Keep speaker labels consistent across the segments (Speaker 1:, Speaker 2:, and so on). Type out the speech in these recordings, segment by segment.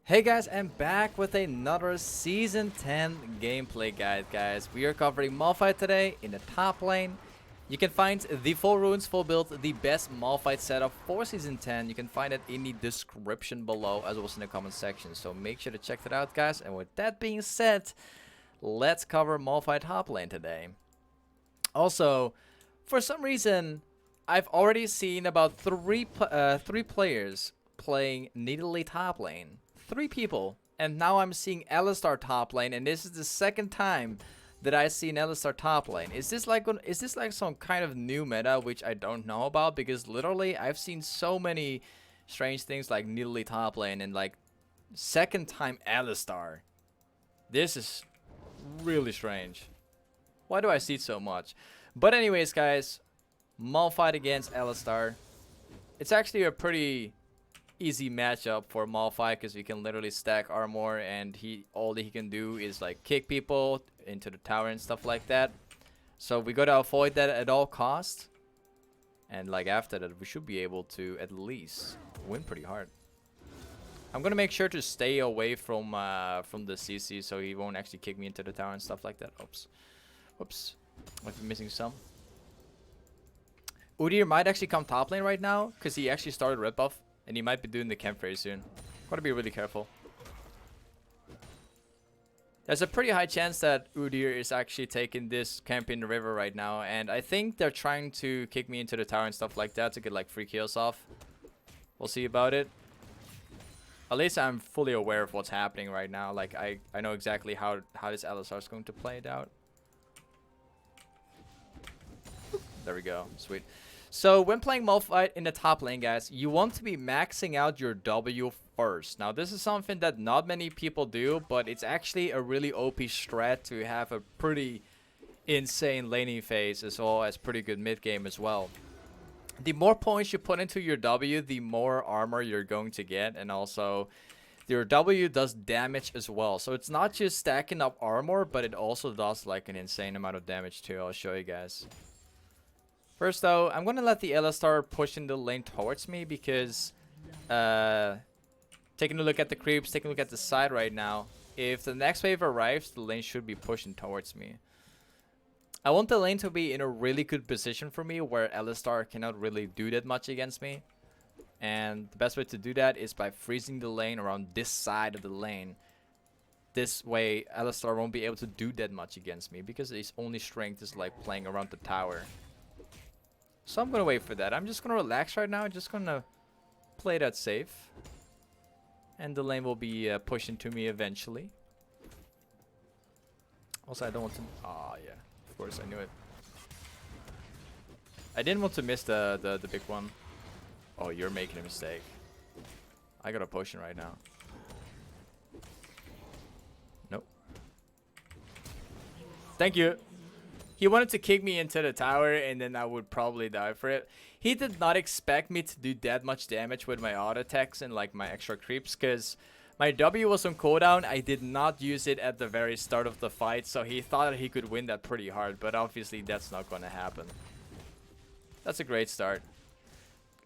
Speaker 1: Hey guys, I'm back with another Season 10 gameplay guide, guys. We are covering Malphite today in the top lane. You can find the full runes, full build, the best Malphite setup for Season 10. You can find it in the description below as well as in the comment section. So make sure to check that out, guys. And with that being said, let's cover Malphite top lane today. Also, for some reason, I've already seen about three players playing Nidalee top lane. 3 people, and now I'm seeing Alistar top lane, and this is the second time that I see an Alistar top lane. Is this like some kind of new meta which I don't know about? Because literally I've seen so many strange things like Nidalee top lane and like second time Alistar. This is really strange. Why do I see it so much? But anyways, guys, Malphite against Alistar. It's actually a pretty easy matchup for Malphite because he can literally stack armor, and all that he can do is like kick people into the tower and stuff like that. So we gotta avoid that at all costs. And like after that, we should be able to at least win pretty hard. I'm gonna make sure to stay away from the CC so he won't actually kick me into the tower and stuff like that. Oops, whoops, I've been missing some. Udyr might actually come top lane right now because he actually started red buff. And he might be doing the camp very soon. Gotta be really careful. There's a pretty high chance that Udyr is actually taking this camp in the river right now. And I think they're trying to kick me into the tower and stuff like that to get like free kills off. We'll see about it. At least I'm fully aware of what's happening right now. Like I know exactly how this Alistar is going to play it out. There we go. Sweet. So when playing Malphite in the top lane, guys, you want to be maxing out your W first. Now this is something that not many people do, but it's actually a really OP strat to have a pretty insane laning phase as well as pretty good mid game as well. The more points you put into your W, the more armor you're going to get, and also your W does damage as well. So it's not just stacking up armor, but it also does like an insane amount of damage too. I'll show you guys. First though, I'm gonna let the Alistar push in the lane towards me because taking a look at the creeps, taking a look at the side right now, if the next wave arrives, the lane should be pushing towards me. I want the lane to be in a really good position for me where Alistar cannot really do that much against me. And the best way to do that is by freezing the lane around this side of the lane. This way Alistar won't be able to do that much against me because his only strength is like playing around the tower. So I'm gonna wait for that. I'm just gonna relax right now. Just gonna play that safe. And the lane will be pushing to me eventually. Also, I don't want to... Oh, yeah. Of course, I knew it. I didn't want to miss the big one. Oh, you're making a mistake. I got a potion right now. Nope. Thank you. He wanted to kick me into the tower and then I would probably die for it. He did not expect me to do that much damage with my auto attacks and like my extra creeps because my W was on cooldown. I did not use it at the very start of the fight, so he thought that he could win that pretty hard, but obviously that's not going to happen. That's a great start.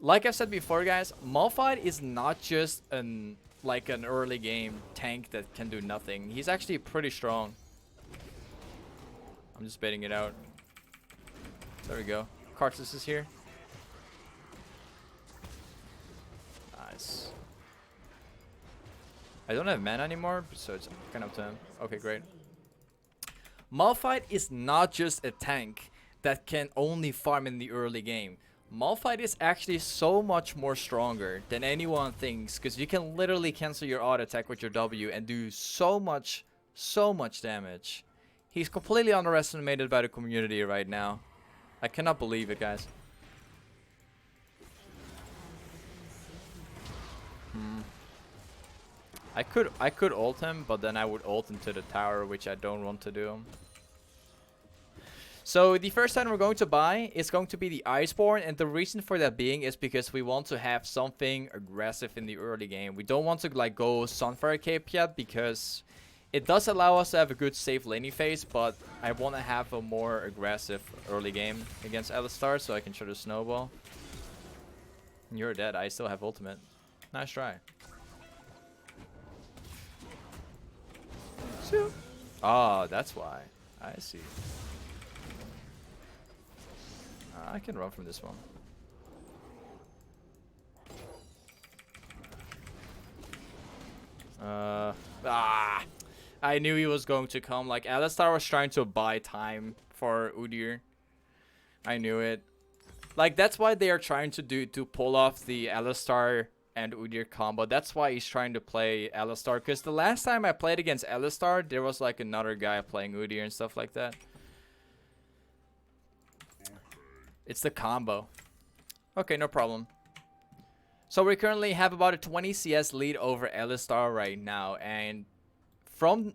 Speaker 1: Like I said before, guys, Malphite is not just an early game tank that can do nothing. He's actually pretty strong. I'm just baiting it out. There we go. Cartus is here. Nice. I don't have mana anymore, so it's kind of up to him. Okay, great. Malphite is not just a tank that can only farm in the early game. Malphite is actually so much more stronger than anyone thinks because you can literally cancel your auto attack with your W and do so much damage. He's completely underestimated by the community right now. I cannot believe it, guys. I could ult him, but then I would ult into the tower, which I don't want to do. So the first item we're going to buy is going to be the iceborn, and the reason for that being is because we want to have something aggressive in the early game. We don't want to like go sunfire cape yet because it does allow us to have a good safe laning phase, but I want to have a more aggressive early game against Alistar so I can try to snowball. You're dead. I still have ultimate. Nice try. Oh, that's why. I see. I can run from this one. I knew he was going to come. Like, Alistar was trying to buy time for Udyr. I knew it. Like, that's why they are trying to pull off the Alistar and Udyr combo. That's why he's trying to play Alistar. Because the last time I played against Alistar, there was like another guy playing Udyr and stuff like that. It's the combo. Okay, no problem. So we currently have about a 20 CS lead over Alistar right now, and from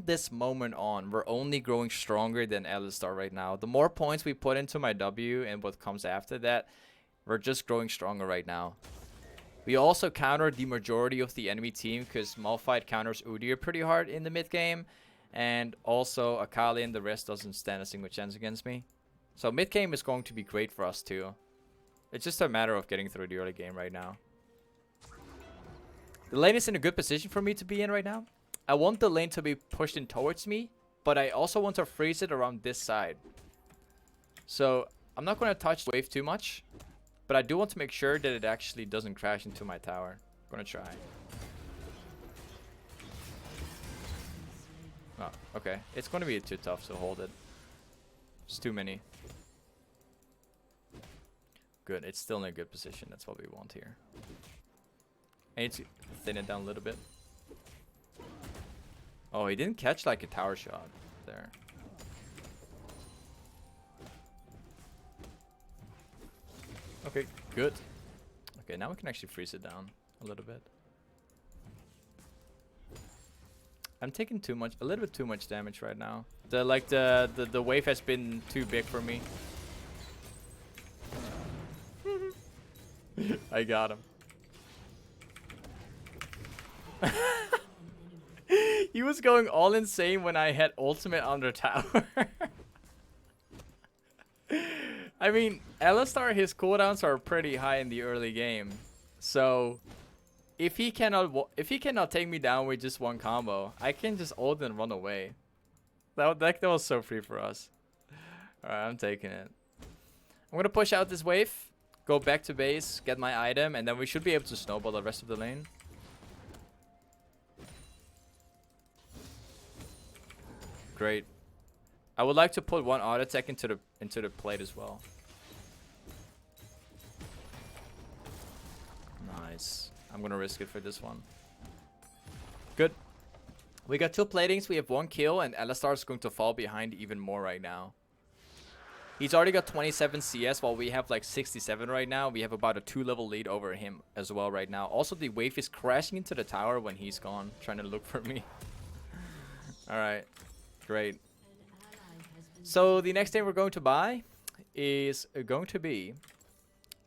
Speaker 1: this moment on, we're only growing stronger than Alistar right now. The more points we put into my W and what comes after that, we're just growing stronger right now. We also countered the majority of the enemy team because Malphite counters Udyr pretty hard in the mid game, and also Akali and the rest doesn't stand a single chance against me. So mid game is going to be great for us too. It's just a matter of getting through the early game right now. The lane is in a good position for me to be in right now. I want the lane to be pushed in towards me, but I also want to freeze it around this side. So I'm not going to touch the wave too much, but I do want to make sure that it actually doesn't crash into my tower. I'm going to try. Oh, okay. It's going to be too tough to hold it. It's too many. Good. It's still in a good position. That's what we want here. I need to thin it down a little bit. Oh, he didn't catch like a tower shot there. Okay, good. Okay, now we can actually freeze it down a little bit. I'm taking a little bit too much damage right now. The wave has been too big for me. I got him. He was going all insane when I had ultimate on the tower. I mean, Alistar, his cooldowns are pretty high in the early game. So if he cannot take me down with just one combo, I can just ult and run away. That was so free for us. Alright, I'm taking it. I'm gonna push out this wave, go back to base, get my item, and then we should be able to snowball the rest of the lane. Great. I would like to put one auto attack into the plate as well. Nice. I'm gonna risk it for this one. Good. We got 2 platings, we have 1 kill, and Alistar is going to fall behind even more right now. He's already got 27 CS while we have like 67 right now. We have about a 2-level lead over him as well right now. Also, the wave is crashing into the tower when he's gone, trying to look for me. Alright. Great. So the next thing we're going to buy is going to be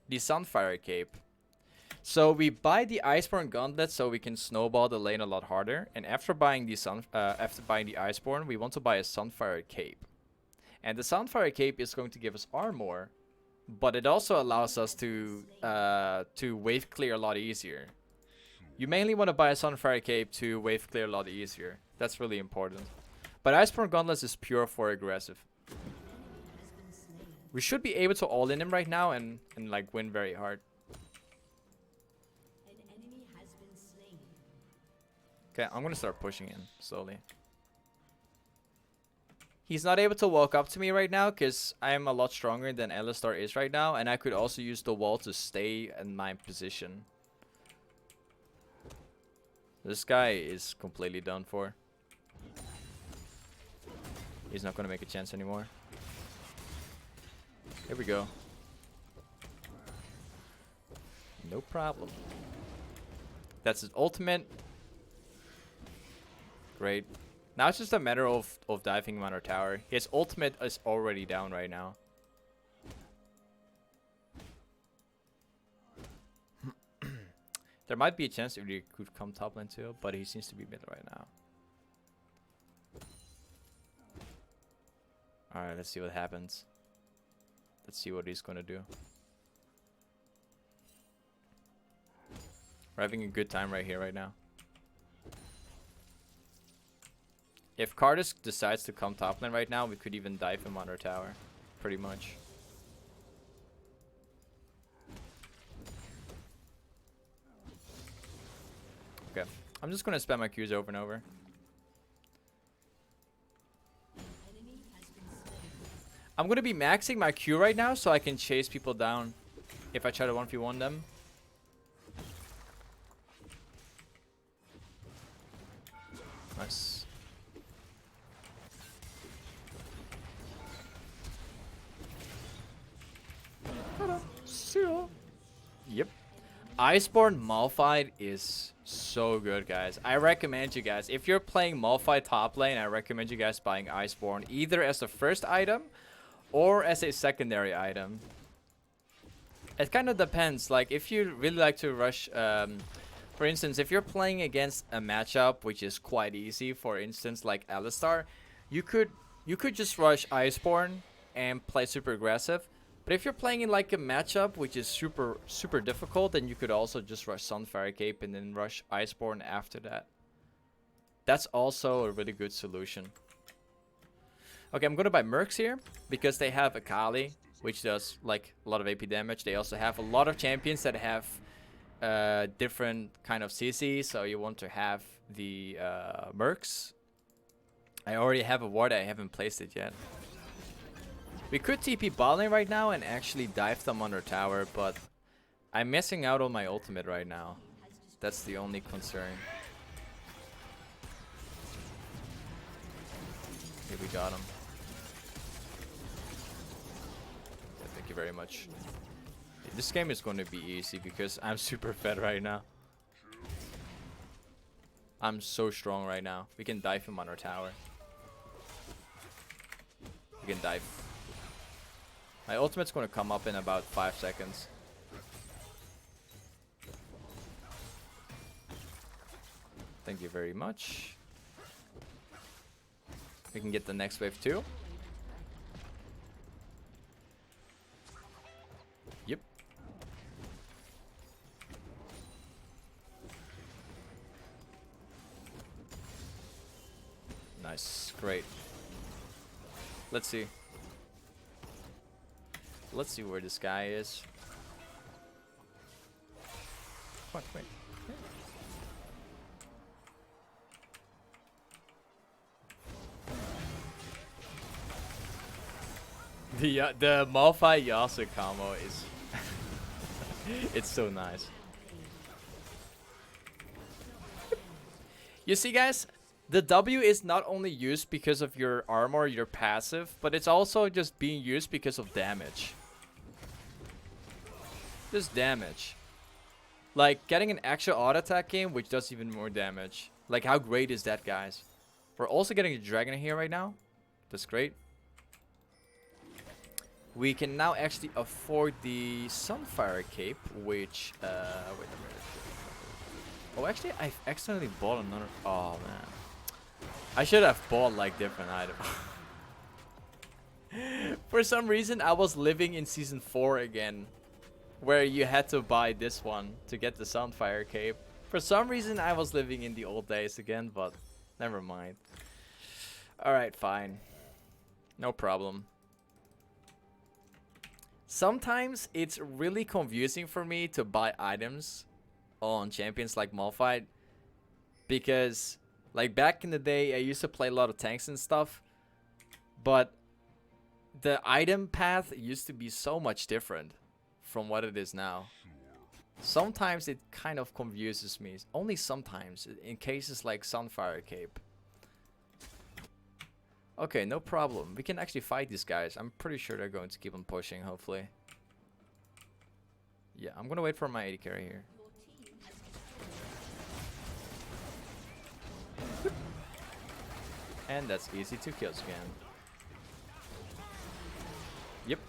Speaker 1: the Sunfire Cape. So we buy the Iceborn Gauntlet so we can snowball the lane a lot harder. And after buying the Iceborn, we want to buy a Sunfire Cape. And the Sunfire Cape is going to give us armor, but it also allows us to wave clear a lot easier. You mainly want to buy a Sunfire Cape to wave clear a lot easier. That's really important. But Iceborn Gauntlets is pure for aggressive. We should be able to all in him right now and like win very hard. Okay, I'm gonna start pushing in slowly. He's not able to walk up to me right now because I am a lot stronger than Alistar is right now, and I could also use the wall to stay in my position. This guy is completely done for. He's not gonna make a chance anymore. Here we go. No problem. That's his ultimate. Great. Now it's just a matter of diving him on our tower. His ultimate is already down right now. There might be a chance that he could come top lane too, but he seems to be mid right now. Alright, let's see what happens. Let's see what he's gonna do. We're having a good time right here, right now. If Cardis decides to come top lane right now, we could even dive him on our tower. Pretty much. Okay. I'm just gonna spam my Qs over and over. I'm gonna be maxing my Q right now so I can chase people down if I try to 1v1 them. Nice. Yep. Iceborn Malphite is so good, guys. I recommend you guys, if you're playing Malphite top lane, I recommend you guys buying Iceborn either as the first item or as a secondary item. It kind of depends. Like, if you really like to rush, for instance, if you're playing against a matchup which is quite easy, for instance, like Alistar, you could just rush Iceborn and play super aggressive. But if you're playing in like a matchup which is super difficult, then you could also just rush Sunfire Cape and then rush Iceborn after that. That's also a really good solution. Okay, I'm gonna buy mercs here because they have Akali, which does like a lot of AP damage. They also have a lot of champions that have different kind of CC, so you want to have the mercs. I already have a ward, I haven't placed it yet. We could TP bot lane right now and actually dive them on their tower, but I'm missing out on my ultimate right now. That's the only concern. Here, we got him. Yeah, thank you very much. This game is going to be easy because I'm super fed right now. I'm so strong right now. We can dive him on our tower. We can dive. My ultimate's going to come up in about 5 seconds. Thank you very much. We can get the next wave too. Yep. Nice. Great. Let's see. Let's see where this guy is. Come on, come here. The Malphite Yasuo combo is it's so nice. You see, guys, the W is not only used because of your armor, your passive, but it's also just being used because of damage. Just damage. Like, getting an actual auto attack game which does even more damage. Like, how great is that, guys? We're also getting a dragon here right now. That's great. We can now actually afford the Sunfire Cape, which, wait a minute. Oh, actually, I accidentally bought another. Oh, man. I should have bought, like, different items. For some reason, I was living in Season 4 again, where you had to buy this one to get the Sunfire Cape. For some reason, I was living in the old days again, but never mind. Alright, fine. No problem. Sometimes it's really confusing for me to buy items on champions like Malphite, because like back in the day I used to play a lot of tanks and stuff, but the item path used to be so much different from what it is now. Sometimes it kind of confuses me, only sometimes, in cases like Sunfire Cape. Okay, no problem. We can actually fight these guys. I'm pretty sure they're going to keep on pushing, hopefully. Yeah, I'm gonna wait for my AD carry here. And that's easy, 2 kills again. Yep.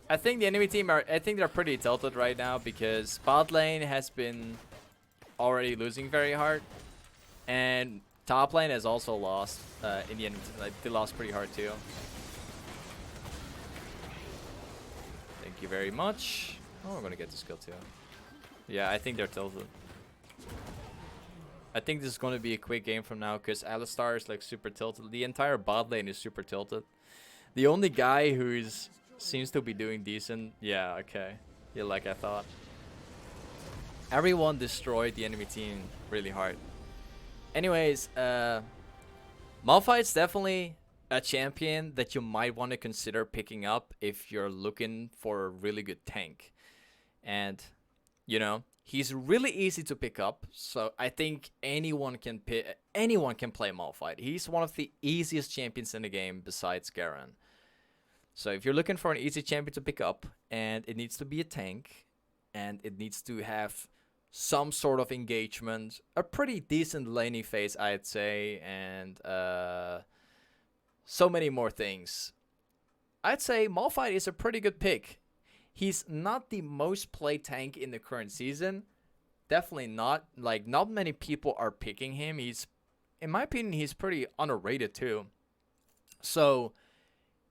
Speaker 1: I think the enemy team I think they're pretty tilted right now because bot lane has been already losing very hard. And top lane has also lost in the end. Like, they lost pretty hard too. Thank you very much. Oh, we're gonna get this kill too. Yeah, I think they're tilted. I think this is going to be a quick game from now because Alistar is like super tilted. The entire bot lane is super tilted. The only guy who seems to be doing decent. Yeah, okay. Yeah, like I thought. Everyone destroyed the enemy team really hard. Anyways, Malphite's definitely a champion that you might want to consider picking up if you're looking for a really good tank. And, you know, he's really easy to pick up, so I think anyone can play Malphite. He's one of the easiest champions in the game besides Garen. So if you're looking for an easy champion to pick up, and it needs to be a tank, and it needs to have some sort of engagement, a pretty decent laning phase, I'd say, and so many more things, I'd say Malphite is a pretty good pick. He's not the most played tank in the current season. Definitely not. Like, not many people are picking him. He's, in my opinion, he's pretty underrated too. So,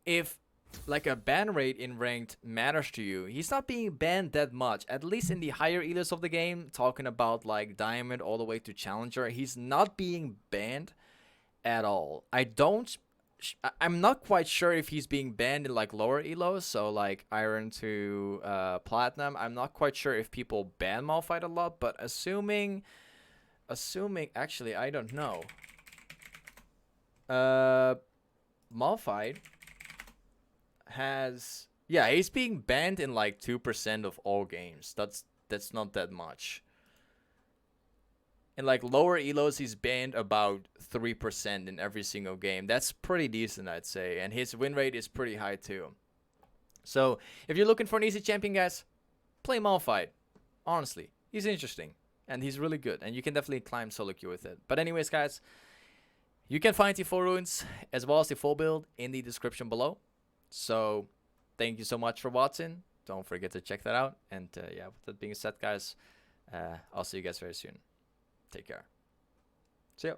Speaker 1: if like a ban rate in ranked matters to you, he's not being banned that much. At least in the higher elos of the game, talking about like Diamond all the way to Challenger, he's not being banned at all. I'm not quite sure if he's being banned in like lower elos, so like Iron to Platinum. I'm not quite sure if people ban Malphite a lot, but assuming actually I don't know. Malphite has, yeah, he's being banned in like 2% of all games. That's not that much. In like lower elos, he's banned about 3% in every single game. That's pretty decent, I'd say. And his win rate is pretty high too. So if you're looking for an easy champion, guys, play Malphite. Honestly, he's interesting. And he's really good. And you can definitely climb solo queue with it. But anyways, guys, you can find the full runes as well as the full build in the description below. So thank you so much for watching. Don't forget to check that out. And yeah, with that being said, guys, I'll see you guys very soon. Take care. See ya.